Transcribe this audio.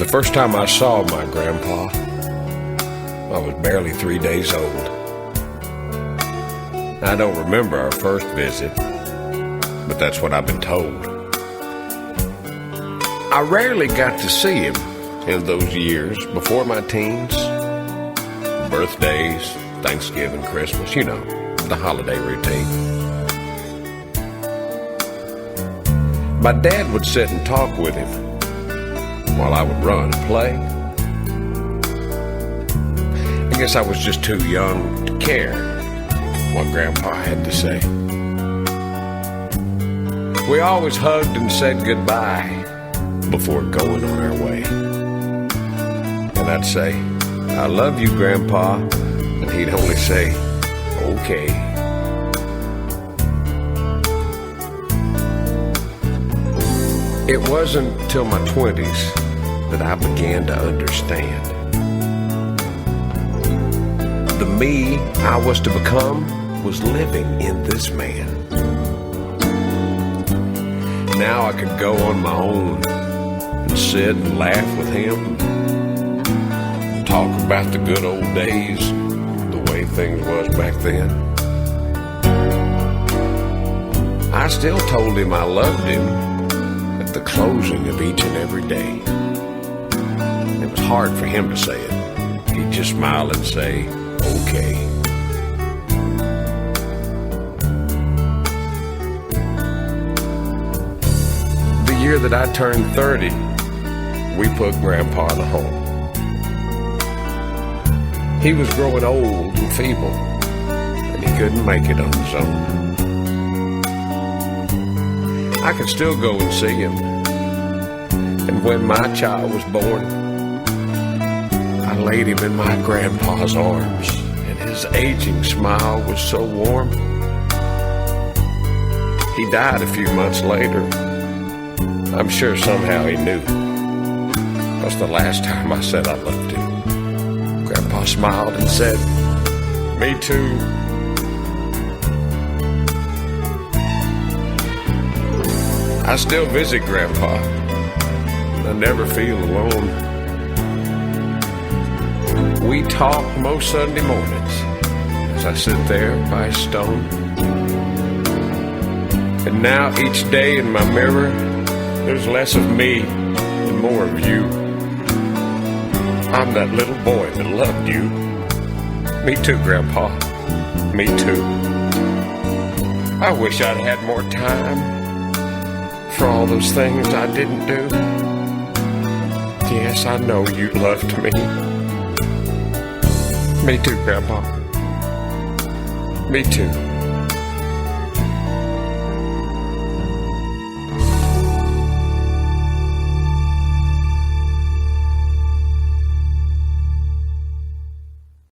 first time I saw my grandpa, I was barely 3 days old. I don't remember our first visit, but that's what I've been told. I rarely got to see him in those years before my teens. Birthdays, Thanksgiving, Christmas, you know, the holiday routine. My dad would sit and talk with him while I would run and play. I guess I was just too young to care what Grandpa had to say. We always hugged and said goodbye before going on our way. And I'd say, "I love you, Grandpa," and he'd only say, "Okay." It wasn't till my 20s that I began to understand. The me I was to become was living in this man. Now I could go on my own and sit and laugh with him, talk about the good old days, the way things was back then. I still told him I loved him at the closing of each and every day. It was hard for him to say it. He'd just smile and say, "Okay." The year that I turned 30, we put Grandpa in a home. He was growing old and feeble, and he couldn't make it on his own. I could still go and see him, and when my child was born, I laid him in my grandpa's arms, and his aging smile was so warm. He died a few months later. I'm sure somehow he knew. That's the last time I said I loved him. Grandpa smiled and said, "Me too." I still visit Grandpa. I never feel alone. We talk most Sunday mornings as I sit there by a stone. And now each day in my mirror, there's less of me and more of you. I'm that little boy that loved you. Me too, Grandpa. Me too. I wish I'd had more time for all those things I didn't do. Yes, I know you loved me. Me too, Grandpa. Me too.